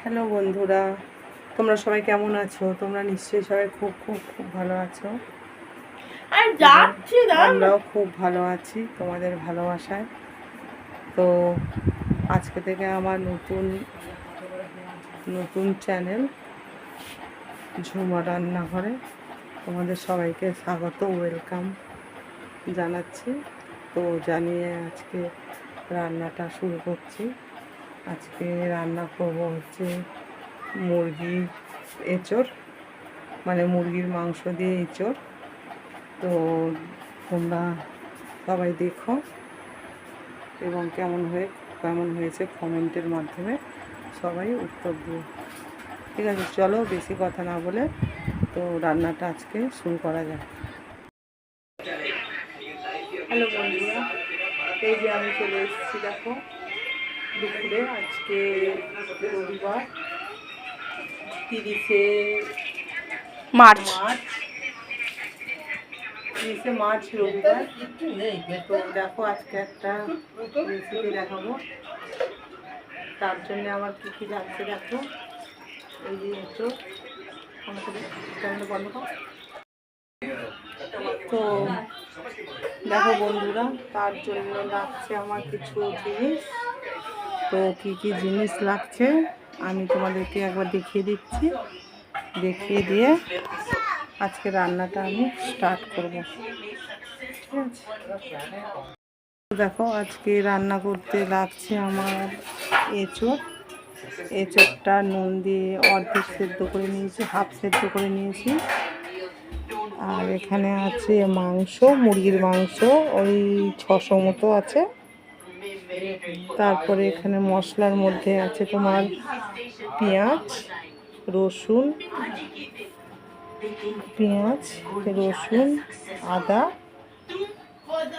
Hello বন্ধুরা, তোমরা সবাই কেমন আছো? তোমরা নিশ্চয়ই সবাই খুব খুব খুব ভালো আছো। আমরাও খুব ভালো আছি তোমাদের ভালোবাসায়। তো আজকে থেকে আমার নতুন চ্যানেল ঝুমা রান্নাঘরে তোমাদের সবাইকে স্বাগত, ওয়েলকাম জানাচ্ছি। তো জানিয়ে আজকে রান্নাটা শুরু করছি। আজকে রান্না করব হচ্ছে মুরগির এঁচোড়, মানে মুরগির মাংস দিয়ে এঁচোড়। তো তোমরা সবাই দেখো এবং কেমন হয়েছে কমেন্টের মাধ্যমে সবাই উত্তর দিও। ঠিক আছে, চলো বেশি কথা না বলে তো রান্নাটা আজকে শুরু করা যায়। হ্যালো বন্ধুরা, এই যে আমি চলে এসেছি, দেখো দুপুরে। আজকে রবিবার, 30শে মার্চ রবিবার। তো দেখো আজকে একটা রেসিপি দেখাবো। তার জন্য আমার কী কী লাগছে দেখো। এই যে এঁচোড়, আমাকে বন্ধ কর। তো দেখো বন্ধুরা, তার জন্য লাগছে আমার কিছু জিনিস। তো কী কী জিনিস লাগছে আমি তোমাদেরকে একবার দেখিয়ে দিচ্ছি। দেখিয়ে দিয়ে আজকে রান্নাটা আমি স্টার্ট করব। ঠিক আছে, দেখো আজকে রান্না করতে লাগছে আমার এঁচোড়টা নুন দিয়ে অর্ধেক সেদ্ধ করে নিয়েছি, হাফ সেদ্ধ করে নিয়েছি। আর এখানে আছে মাংস, মুরগির মাংস ওই 600 মতো আছে। তারপরে এখানে মশলার মধ্যে আছে তোমার পেঁয়াজ, রসুন, আদা,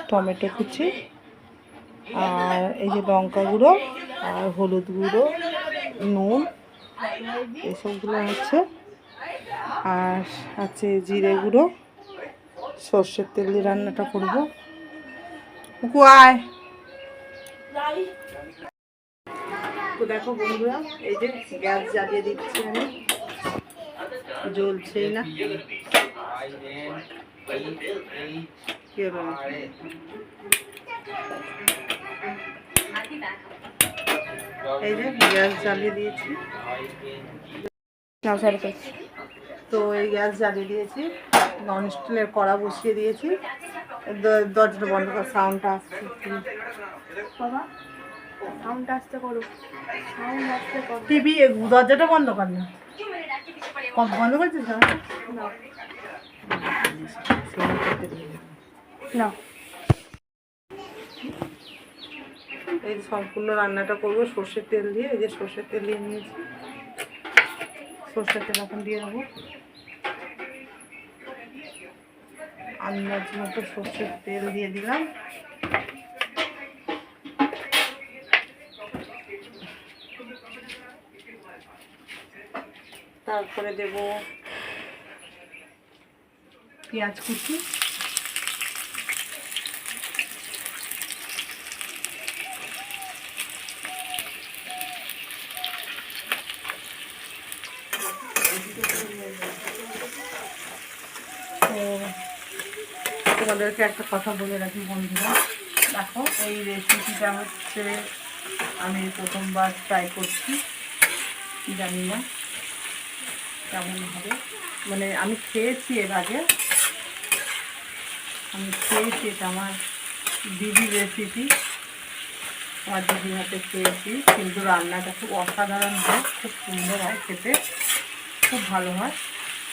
টমেটো কুচি, আর এই যে লঙ্কা গুঁড়ো আর হলুদ গুঁড়ো, নুন, এসবগুলো আছে। আর আছে জিরে গুঁড়ো। সর্ষের তেল দিয়ে রান্নাটা করবো। তো দেখো বন্ধুরা, এই যে গ্যাস জ্বালিয়ে দিচ্ছি আমি, জ্বলছেই না। এই যে গ্যাস জ্বালিয়ে দিয়েছি। তো এই গ্যাস জ্বালিয়ে দিয়েছি, নন স্টিলের কড়া বসিয়ে দিয়েছি। দরজাটা বন্ধ কর, সাউন্ডটা আসছে। বাবা সাউন্ড আসতে করো, টিভি দরজাটা বন্ধ কর না। বন্ধ করছিস না? এই সম্পূর্ণ রান্নাটা করবো সর্ষের তেল দিয়ে। এই যে সর্ষের তেল দিয়ে নিয়েছি, সর্ষের তেল এখন দিয়ে দেবো। আন্দাজ মতো সর্ষের তেল দিয়ে দিলাম। তারপরে দেব পেঁয়াজ কুচি, তোমাদেরকে একটা কথা বলে রাখি বন্ধুরা, দেখো এই রেসিপিটা হচ্ছে আমি প্রথমবার ট্রাই করছি। জানি না কেমন হবে, মানে আমি খেয়েছি এর আগে, এটা আমার দিদির রেসিপি, আমার দিদির হাতে খেয়েছি। কিন্তু রান্নাটা খুব অসাধারণ হয়, খুব সুন্দর হয় খেতে, খুব ভালো হয়।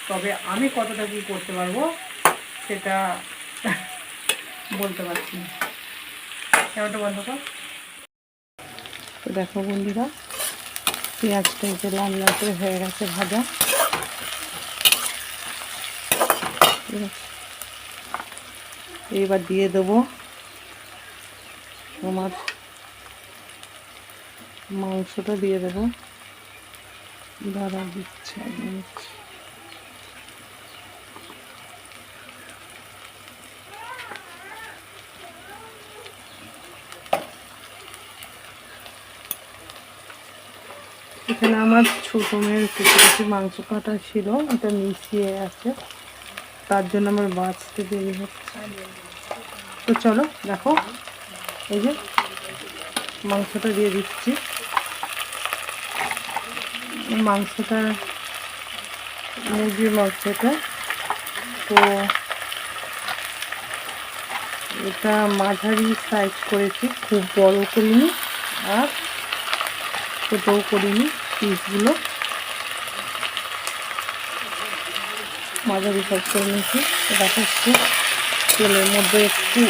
তবে আমি কতটা কী করতে পারবো সেটা বলতে পারছি না। কেমনটা বন্ধ কর। তো দেখো বন্ধুরা, পেঁয়াজটা যে লাল লাল করে হয়ে গেছে ভাজা। এবার দিয়ে দেবো তোমার মাংসটা দিয়ে দেবো। দাঁড়া দিচ্ছে, এখানে আমার ছোটো মেয়ের কিছু মাংস কাটা ছিল, এটা মিশিয়ে আছে, তার জন্য আমার বাঁচতে দেরি হচ্ছে। তো চলো দেখো, এই যে মাংসটা দিয়ে দিচ্ছি। মাংসটা মুরগির মাংসটা, তো এটা মাঝারি সাইজ করেছি, খুব বড় করিনি আর ছোটও করিনি, পিসগুলো মাঝারি সাইজ করে নিয়েছি। এটা একটু তেলের মধ্যে একটু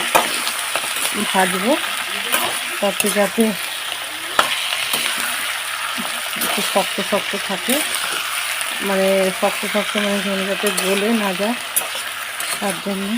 ভাজবো, তাতে যাতে একটু শক্ত শক্ত থাকে, মানে শক্ত শক্ত মানে যাতে গলে না যায়, তার জন্য।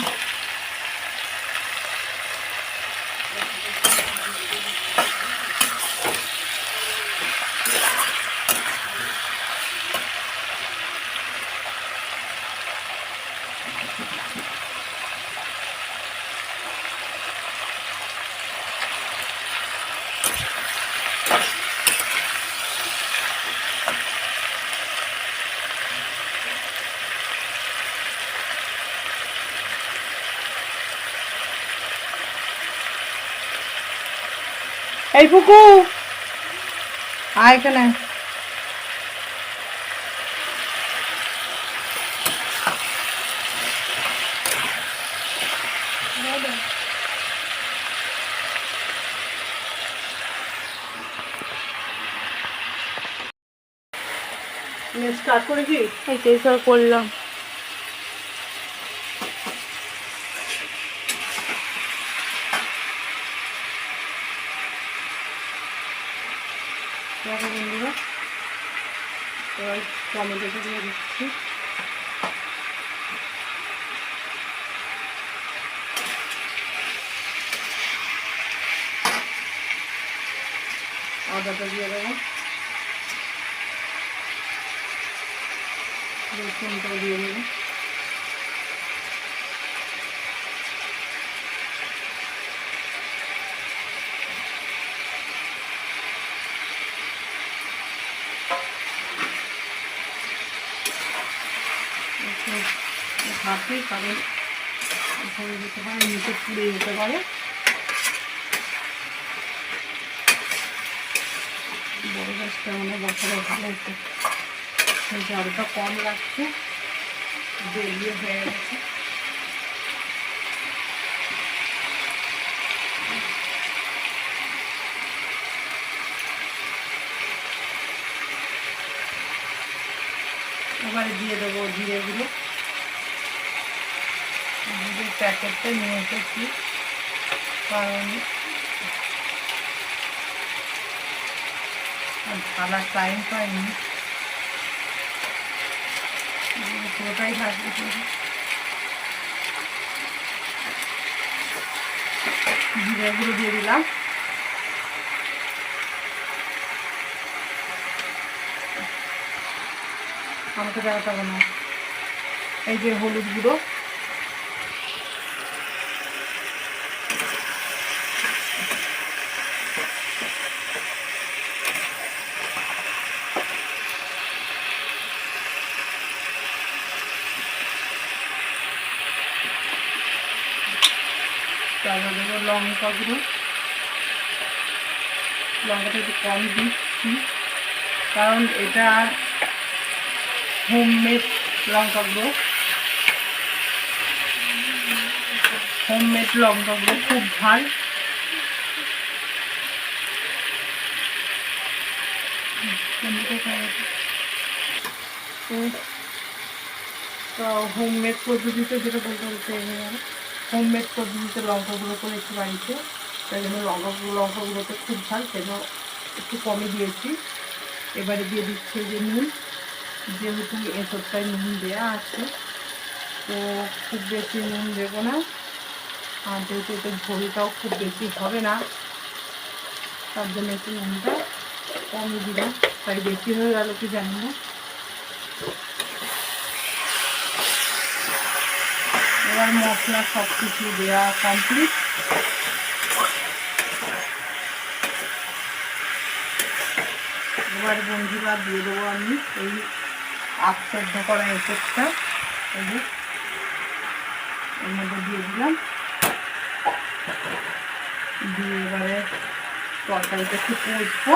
এই পুকু, আয় এখানে। স্টার্ট করেছি, এই সব করলাম। দেখো বন্ধুরা, এবার টমেটোটা দিয়ে দিচ্ছি। আদাটা দিয়ে দেবো, রসুনটা দিয়ে দেবো, হাতে, কারণ এখানে যেতে পারে, নিচে পুড়ে যেতে পারে। বড় গাছটা মানে বছরে ভালো হতো, জলটা কম লাগছে, বেরিয়ে হয়ে গেছে। এবারে দিয়ে দেবো জিরেগুলো, জিরের প্যাকেটটা নিয়ে এসেছি, কারণ ঢালার টাইম পাইনি, পুরোটাই থাকবে। জিরেগুলো দিয়ে দিলাম, আমাকে দেখাতে হবে না। এই যে হলুদ গুঁড়ো, তারপর দেবো লঙ্কা গুঁড়ো, লঙ্কাটা একটু কম দিচ্ছি, কারণ এটা হোমমেড লঙ্কা গুঁড়ো, হোমমেড লঙ্কা গুঁড়ো খুব ঝাল। তো হোমমেড পদ্ধতিতে, যেটা বলতে বলতে হোমমেড পদ্ধতিতে লঙ্কা গুঁড়ো করেছি বাড়িতে, তাই জন্য লঙ্কাগুলোতে খুব ঝাল, সেজন্য একটু কমই দিয়েছি। এবারে দিয়ে দিচ্ছি যে নুন, যেহেতু এসবটাই নুন দেওয়া আছে, তো খুব বেশি নুন দেবো না, আর যেহেতু এতে ঝোলটাও খুব বেশি হবে না, তার জন্য একটু নুনটা কমই দিলাম, তাই বেশি হয়ে গেল কি জানি না। এবার মশলা সব কিছু দেওয়া কমপ্লিট, এবার বন্ধুরা দিয়ে দেবো আমি এই আখ সেদ্ধ করা এঁচোড়টা, এই যে এর মধ্যে দিয়ে দিলাম। দিয়ে এবারে তরকারিটা একটু কষবো।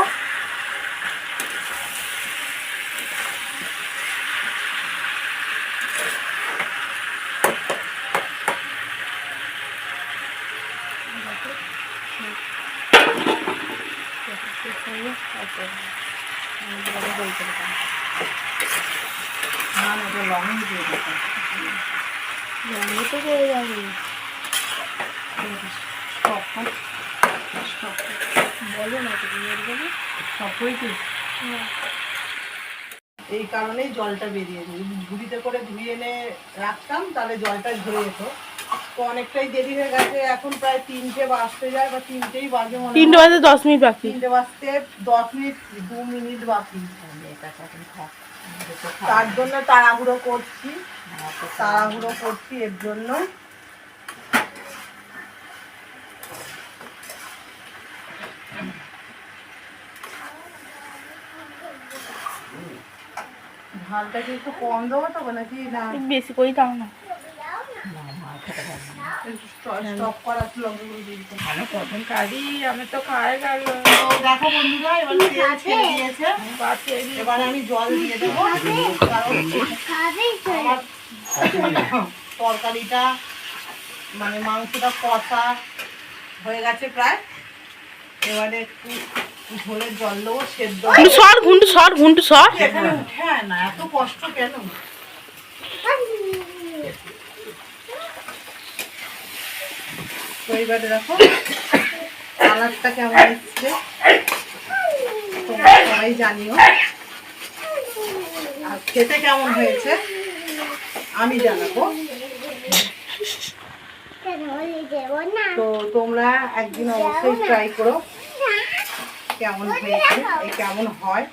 এই কারণেই জলটা বেরিয়ে যায়। ঝুড়িতে করে ধুয়ে এনে রাখতাম তাহলে জলটা ঝরে যেত। তো অনেকটাই দেরি হয়ে গেছে, এখন প্রায় 3টে বাজতে যায় বা 3টেই বাজে মনে হয়। 3টে বাজতে 10 মিনিট বাকি। 3টে বাজতে 10 মিনিট 2 মিনিট বাকি। তার জন্য তাড়াহুড়ো করছি এর জন্য। ঝালটা কি একটু কম দেবো তো নাকি না বেশি করে দাও না? স্টপ করা লঙ্কাগুলো দিয়ে দিতে। প্রথম কাজই আমি তো খাই গেল। দেখো বন্ধুরা, এবার তেল ছেড়ে দিয়েছে। এবার আমি জল দিয়ে দেবো, কারণ আমার তরকারিটা মানে মাংসটা কষা হয়ে গেছে প্রায়। এবারে একটু ঝোলের জল দেবো, সেদ্ধ ঘুন্টু সর। এখানে উঠে আয় না, এত কষ্ট কেন? তো এবারে দেখো কালারটা কেমন এসছে তোমরা সবাই জানিও, আর খেতে কেমন হয়েছে আমি জানাবো। তো তোমরা একদিন অবশ্যই ট্রাই করো কেমন হয়েছে, কেমন হয়।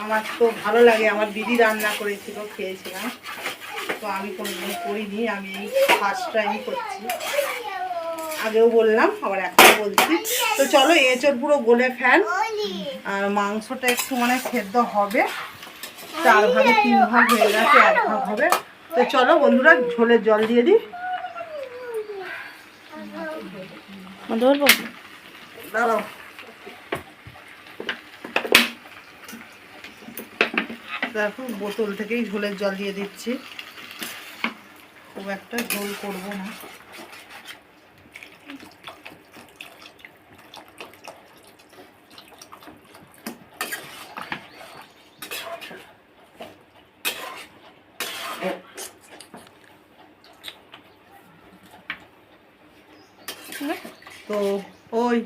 আমার তো ভালো লাগে, আমার দিদি রান্না করেছিল, খেয়েছিলাম। তো আমি কোনোদিন করিনি, আমি এই ফার্স্ট টাইম করছি। আগেও বললাম, আবার এখনও বলছি। তো চলো, এঁচোড় পুরো গলে ফেল, আর মাংসটা একটু মানে সেদ্ধ হবে। 4 ভাগে 3 ভাগ হয়ে গেছে, 1 ভাগ হবে। তো চলো বন্ধুরা, ঝোলের জল দিয়ে দিই। দাঁড়াও, দেখো বোতল থেকেই ঝোলের জল দিয়ে দিচ্ছি, খুব একটা ঝোল করবো না। তো ওই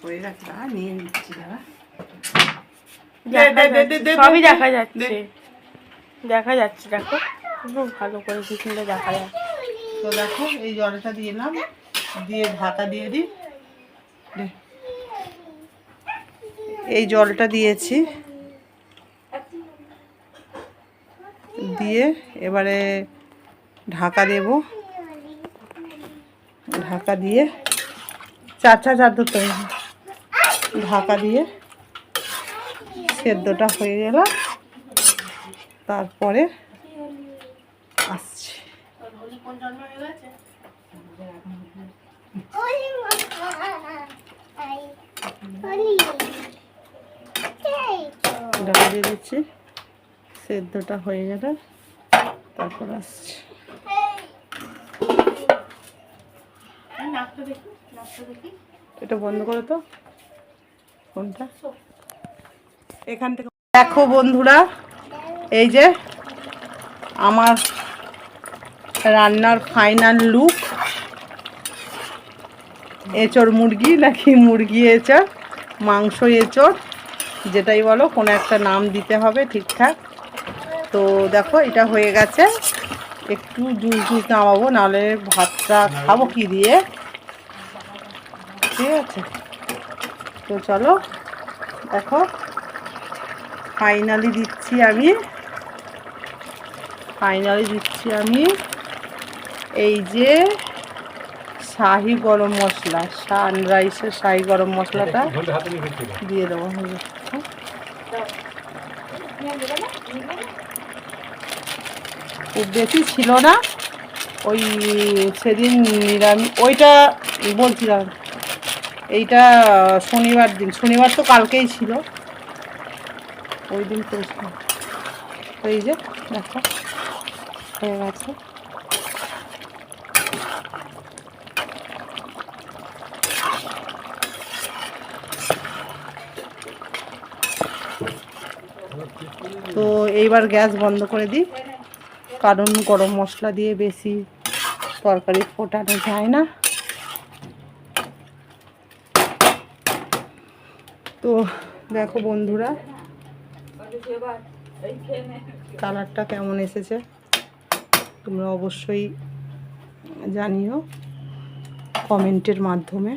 হয়ে গেছে, নিয়ে নিচ্ছি। সবই দেখা যাচ্ছে, দেখো খুব ভালো করে কি সুন্দর দেখা যাচ্ছে। তো দেখো এই জলটা দিলাম, দিয়ে ঢাকা দিয়ে দিই। এই জলটা দিয়েছি, দিয়ে এবারে ঢাকা দেব। ঢাকা দিয়ে চার ধরতে হবে। ঢাকা দিয়ে সেদ্ধটা হয়ে গেল, তারপরে আসছি। ঢাকা দিয়ে দিচ্ছি, সেদ্ধটা হয়ে গেল, তারপর আসছি। এটা বন্ধ করো তো ফোনটা। এখান থেকে দেখো বন্ধুরা, এই যে আমার রান্নার ফাইনাল লুক। এঁচোড় মুরগি নাকি মুরগি এঁচোড়, মাংস এঁচোড়, যেটাই বলো, কোনো একটা নাম দিতে হবে ঠিকঠাক। তো দেখো এটা হয়ে গেছে, একটু জুস নামাবো, নাহলে ভাতটা খাবো কি দিয়ে, ঠিক আছে। তো চলো দেখো ফাইনালি দিচ্ছি আমি, ফাইনালি দিচ্ছি আমি এই যে শাহি গরম মশলা, সানরাইসের শাহি গরম মশলাটা দিয়ে দেবো। খুব বেশি ছিল না, ওই সেদিন নিরামিষ ওইটা বলছিলাম, এইটা শনিবার দিন, শনিবার তো কালকেই ছিল, ওই দিন করেছিলাম। এই যে দেখো হয়ে গেছে। তো এইবার গ্যাস বন্ধ করে দিই, কারণ গরম মশলা দিয়ে বেশি তরকারি ফোটানো যায় না। তো দেখো বন্ধুরা কালারটা কেমন এসেছে তোমরা অবশ্যই জানিও কমেন্টের মাধ্যমে।